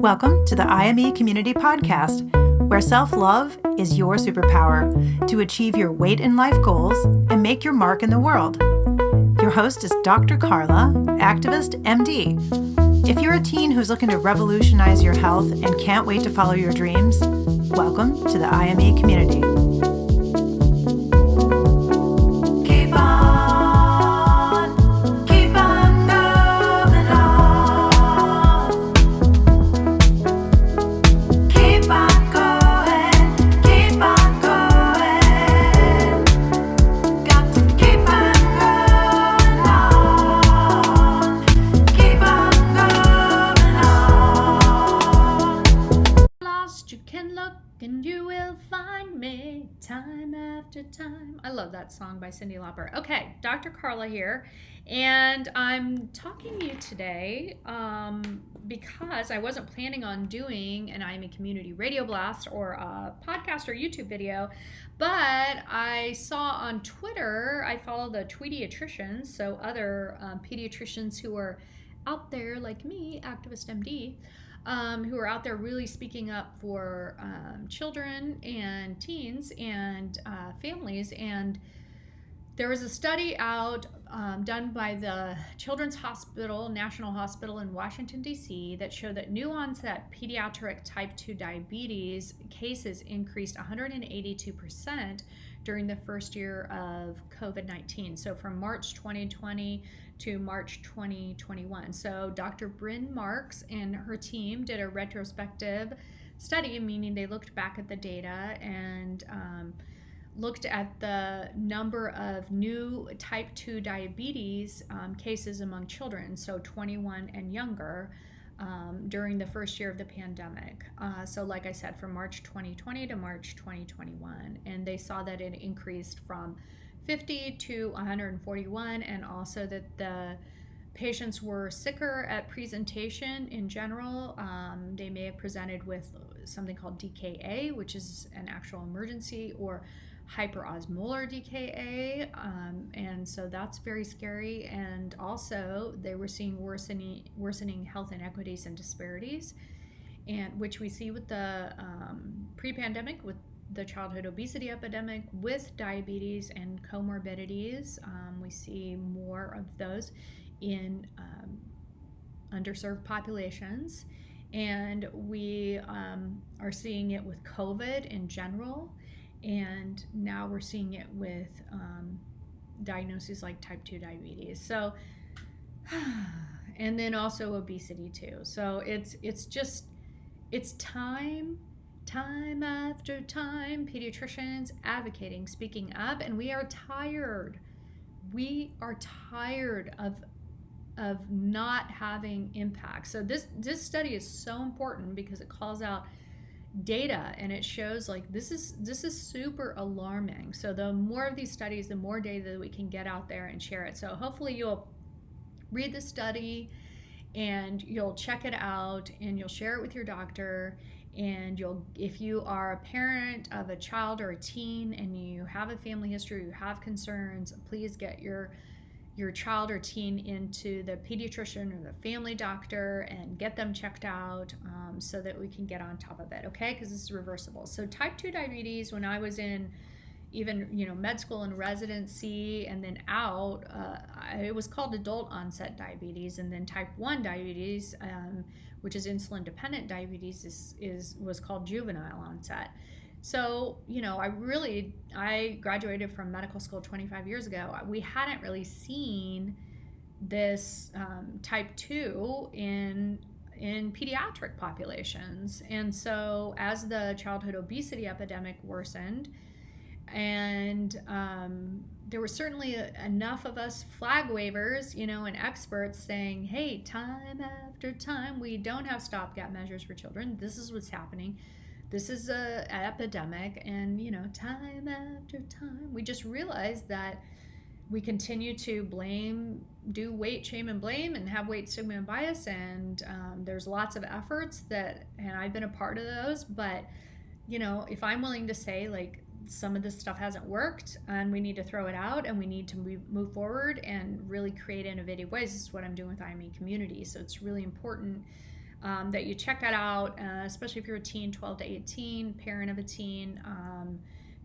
Welcome to the IME Community podcast, where self-love is your superpower to achieve your weight and life goals and make your mark in the world. Your host is Dr. Carla, activist, MD. If you're a teen who's looking to revolutionize your health and can't wait to follow your dreams, welcome to the IME Community. Time. I love that song by Cindy Lauper. Okay, Dr. Carla here, and I'm talking to you today because I wasn't planning on doing an IME Community radio blast or a podcast or YouTube video, but I saw on Twitter, I follow the pediatricians, so other pediatricians who are out there like me, activist MD, who are out there really speaking up for children and teens and families. And there was a study out done by the Children's Hospital, National Hospital in Washington D.C. that showed that new onset pediatric type 2 diabetes cases increased 182% during the first year of COVID-19. So from March 2020 to March 2021. So Dr. Brynn Marks and her team did a retrospective study, meaning they looked back at the data and looked at the number of new type 2 diabetes cases among children, so 21 and younger, during the first year of the pandemic. So like I said, from March 2020 to March 2021. And they saw that it increased from 50 to 141, and also that the patients were sicker at presentation in general. They may have presented with something called DKA, which is an actual emergency, or hyperosmolar DKA, and so that's very scary. And also they were seeing worsening health inequities and disparities, and which we see with the pre-pandemic with the childhood obesity epidemic, with diabetes and comorbidities. We see more of those in underserved populations, and we are seeing it with COVID in general, and now we're seeing it with diagnoses like type 2 diabetes. So, and then also obesity too. So it's time after time, pediatricians advocating, speaking up, and we are tired. We are tired of not having impact. So this study is so important because it calls out data, and it shows like this is super alarming. So the more of these studies, the more data that we can get out there and share it. So hopefully you'll read the study and you'll check it out and you'll share it with your doctor. And if you are a parent of a child or a teen and you have a family history, you have concerns, please get your child or teen into the pediatrician or the family doctor and get them checked out, so that we can get on top of it, okay? Because this is reversible. So type 2 diabetes, when I was in even med school and residency and then out, it was called adult onset diabetes, and then type 1 diabetes, which is insulin dependent diabetes, was called juvenile onset. So, I graduated from medical school 25 years ago. We hadn't really seen this type 2 in pediatric populations. And so as the childhood obesity epidemic worsened, and there were certainly enough of us flag wavers, and experts saying, hey, time after time, we don't have stopgap measures for children. This is what's happening. This is an epidemic. And, time after time, we just realized that we continue to do weight shame and blame, and have weight stigma and bias. And there's lots of efforts and I've been a part of those. But, if I'm willing to say, like, some of this stuff hasn't worked and we need to throw it out and we need to move forward and really create innovative ways, this is what I'm doing with IME Community. So it's really important that you check that out, especially if you're a teen, 12 to 18, parent of a teen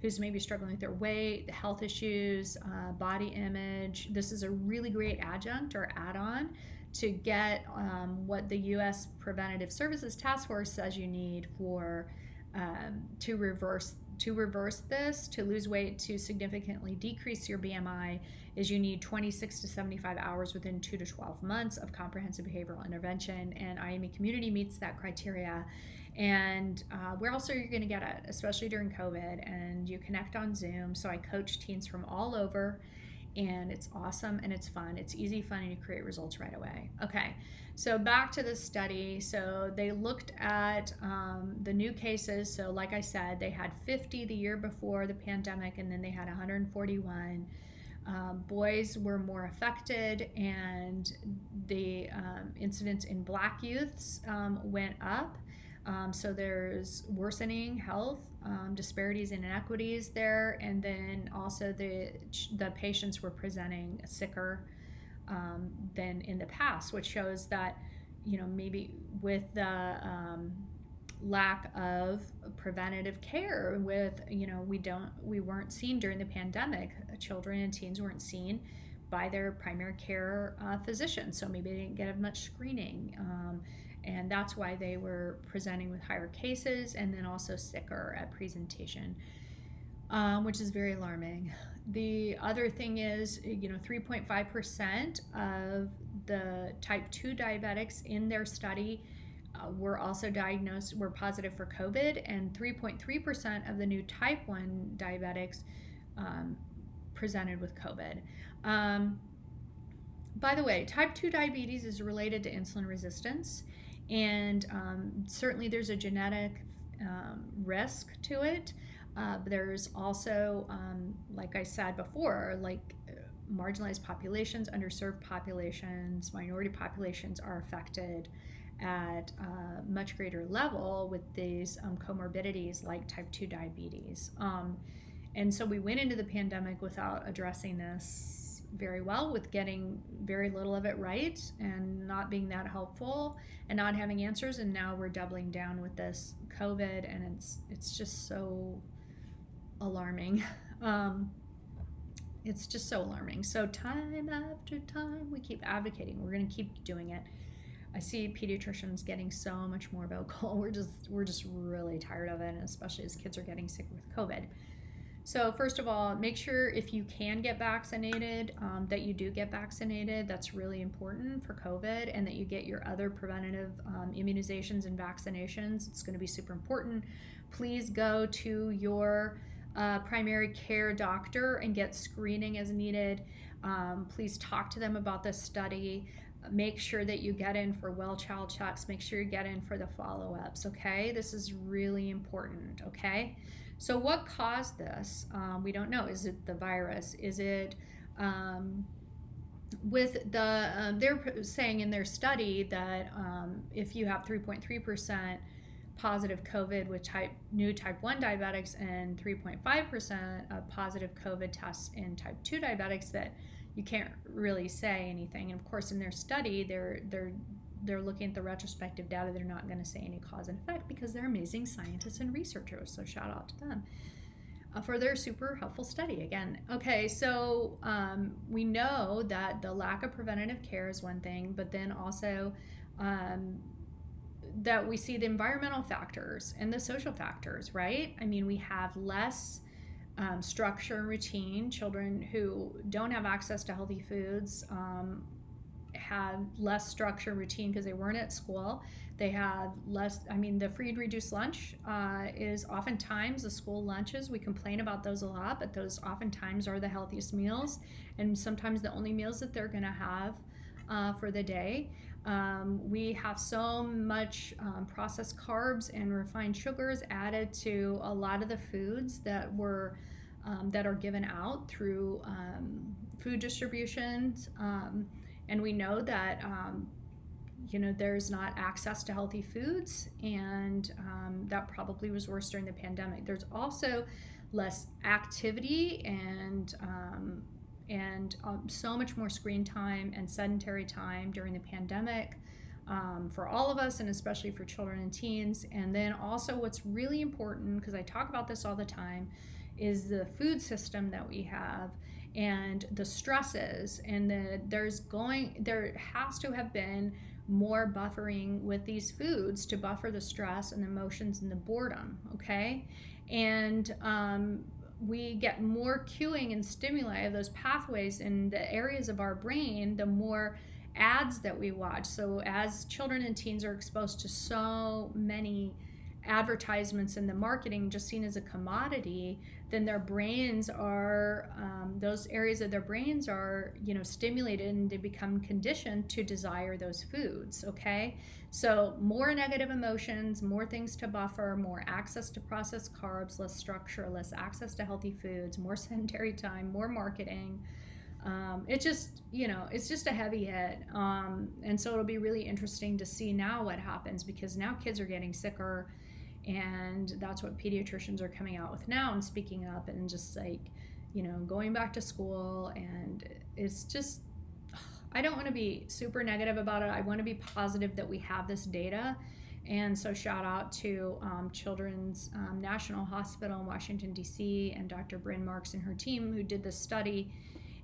who's maybe struggling with their weight, health issues, body image. This is a really great adjunct or add-on to get what the U.S. Preventative Services Task Force says you need for to reverse this, to lose weight, to significantly decrease your BMI, is you need 26 to 75 hours within 2 to 12 months of comprehensive behavioral intervention, and IME Community meets that criteria. And where else are you going to get it, especially during COVID? And you connect on Zoom. So I coach teens from all over, and it's awesome and it's fun. It's easy, fun, and you create results right away. Okay, so back to the study. So they looked at the new cases. So like I said, they had 50 the year before the pandemic, and then they had 141. Boys were more affected, and the incidence in Black youths went up. So there's worsening health, disparities and inequities there, and then also the patients were presenting sicker than in the past, which shows that, maybe with the lack of preventative care, with, we weren't seen during the pandemic. Children and teens weren't seen by their primary care physician, so maybe they didn't get as much screening. And that's why they were presenting with higher cases and then also sicker at presentation, which is very alarming. The other thing is, 3.5% of the type 2 diabetics in their study were also diagnosed, were positive for COVID, and 3.3% of the new type 1 diabetics presented with COVID. By the way, type 2 diabetes is related to insulin resistance. And certainly there's a genetic risk to it. There's also, like I said before, marginalized populations, underserved populations, minority populations are affected at a much greater level with these comorbidities like type 2 diabetes. And so we went into the pandemic without addressing this very well, with getting very little of it right and not being that helpful and not having answers, and now we're doubling down with this COVID, and it's just so alarming. It's just so alarming. So time after time we keep advocating. We're going to keep doing it. I see pediatricians getting so much more vocal. We're just really tired of it, and especially as kids are getting sick with COVID. So first of all, make sure if you can get vaccinated, that you do get vaccinated. That's really important for COVID, and that you get your other preventative immunizations and vaccinations. It's going to be super important. Please go to your primary care doctor and get screening as needed. Please talk to them about this study. Make sure that you get in for well child checks. Make sure you get in for the follow-ups, okay? This is really important, okay? So what caused this? We don't know. Is it the virus? Is it with the, they're saying in their study that if you have 3.3% positive COVID with new type 1 diabetics and 3.5% of positive COVID tests in type 2 diabetics, that you can't really say anything. And of course, in their study, they're looking at the retrospective data. They're not going to say any cause and effect because they're amazing scientists and researchers. So shout out to them for their super helpful study again. Okay, so we know that the lack of preventative care is one thing, but then also that we see the environmental factors and the social factors, right? I mean, we have less structure and routine. Children who don't have access to healthy foods have less structure and routine because they weren't at school. They have less, the free and reduced lunch is oftentimes the school lunches. We complain about those a lot, but those oftentimes are the healthiest meals, and sometimes the only meals that they're going to have for the day. We have so much processed carbs and refined sugars added to a lot of the foods that are given out through food distributions. And we know that, there's not access to healthy foods, and that probably was worse during the pandemic. There's also less activity and so much more screen time and sedentary time during the pandemic. for all of us, and especially for children and teens. And then also what's really important, because I talk about this all the time, is the food system that we have and the stresses, and there has to have been more buffering with these foods to buffer the stress and the emotions and the boredom, okay? And we get more cueing and stimuli of those pathways in the areas of our brain, the more ads that we watch. So as children and teens are exposed to so many advertisements in the marketing just seen as a commodity, then their brains are those areas of their brains are stimulated, and they become conditioned to desire those foods. Okay, so more negative emotions, more things to buffer, more access to processed carbs, less structure, less access to healthy foods, more sedentary time, more marketing. It's just a heavy hit. And so it'll be really interesting to see now what happens, because now kids are getting sicker, and that's what pediatricians are coming out with now and speaking up, and just going back to school. And it's just, I don't want to be super negative about it. I want to be positive that we have this data. And so shout out to Children's National Hospital in Washington D.C. and Dr. Brynn Marks and her team who did this study.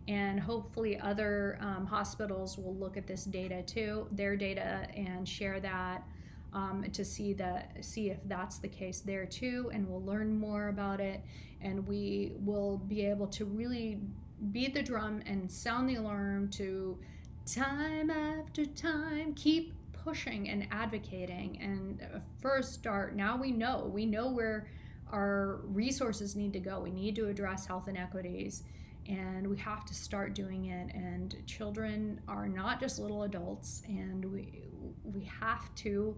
And hopefully other hospitals will look at this data too, their data, and share that to see if that's the case there too. And we'll learn more about it, and we will be able to really beat the drum and sound the alarm to time after time, keep pushing and advocating. And first start, now we know where our resources need to go. We need to address health inequities, and we have to start doing it. And children are not just little adults, and we have to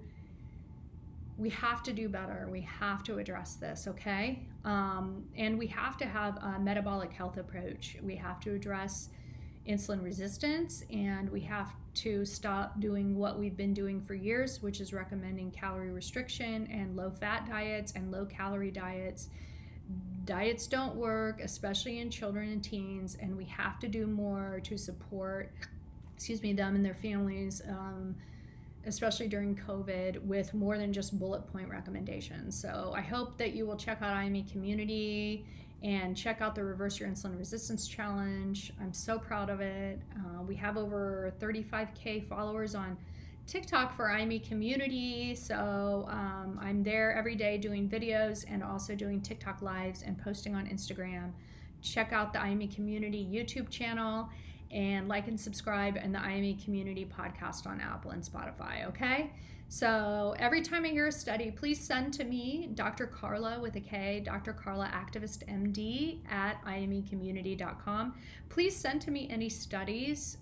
do better. We have to address this, okay? And we have to have a metabolic health approach. We have to address insulin resistance, and we have to stop doing what we've been doing for years, which is recommending calorie restriction and low-fat diets and low-calorie diets. Diets don't work, especially in children and teens, and we have to do more to support them and their families, especially during COVID, with more than just bullet point recommendations. So I hope that you will check out IME Community and check out the Reverse Your Insulin Resistance Challenge. I'm so proud of it. We have over 35K followers on TikTok for IME Community. So I'm there every day doing videos and also doing TikTok lives and posting on Instagram. Check out the IME Community YouTube channel, and like and subscribe, and the IME Community podcast on Apple and Spotify, okay? So every time I hear a study, please send to me, Dr. Carla with a K, Dr. Carla Activist MD at imecommunity.com. Please send to me any studies,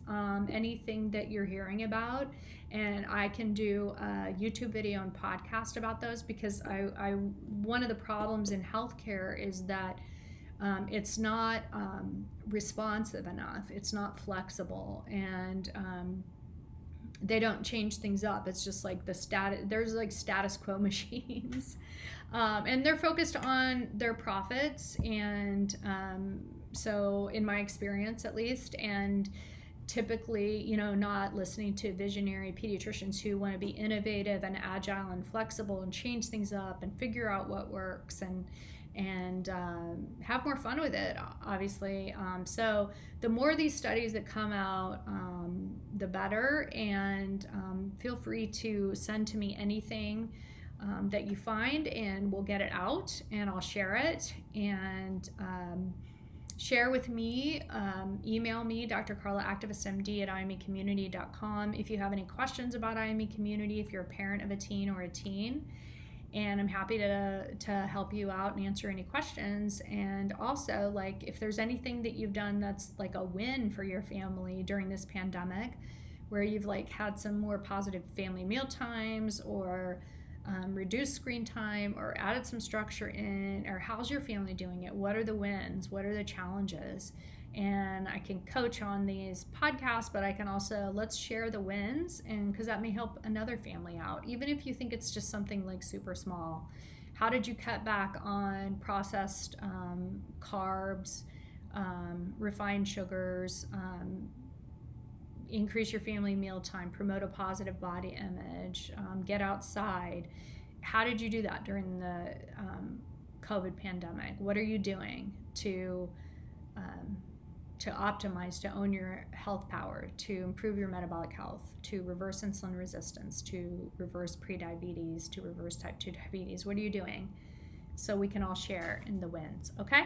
anything that you're hearing about, and I can do a YouTube video and podcast about those, because I one of the problems in healthcare is that it's not responsive enough. It's not flexible, and they don't change things up. It's just like there's like status quo machines, and they're focused on their profits. And so in my experience, at least, and typically, not listening to visionary pediatricians who want to be innovative and agile and flexible and change things up and figure out what works and have more fun with it, obviously. So the more of these studies that come out, the better. And feel free to send to me anything that you find, and we'll get it out, and I'll share it. And share with me, email me, Dr. Carla Activist MD at imecommunity.com if you have any questions about IME Community, if you're a parent of a teen or a teen. And I'm happy to help you out and answer any questions. And also, like, if there's anything that you've done that's like a win for your family during this pandemic, where you've like had some more positive family meal times, or reduced screen time, or added some structure in, or how's your family doing it? What are the wins? What are the challenges? And I can coach on these podcasts, but I can also, let's share the wins, and because that may help another family out, even if you think it's just something like super small. How did you cut back on processed carbs, refined sugars, increase your family meal time, promote a positive body image, get outside. How did you do that during the COVID pandemic? What are you doing to optimize, to own your health power, to improve your metabolic health, to reverse insulin resistance, to reverse prediabetes, to reverse type 2 diabetes? What are you doing? So we can all share in the wins, okay?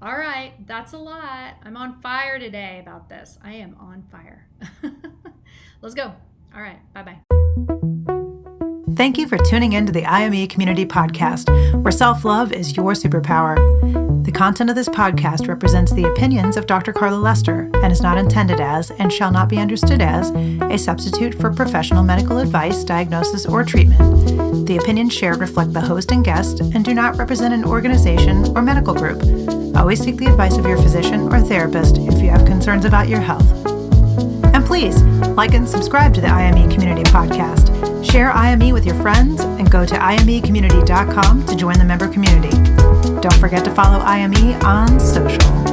All right, that's a lot. I'm on fire today about this. I am on fire. Let's go. All right, bye-bye. Thank you for tuning in to the IME Community Podcast, where self-love is your superpower. The content of this podcast represents the opinions of Dr. Carla Lester and is not intended as, and shall not be understood as, a substitute for professional medical advice, diagnosis, or treatment. The opinions shared reflect the host and guest and do not represent an organization or medical group. Always seek the advice of your physician or therapist if you have concerns about your health. And please, like and subscribe to the IME Community Podcast. Share IME with your friends and go to imecommunity.com to join the member community. Don't forget to follow IME on social.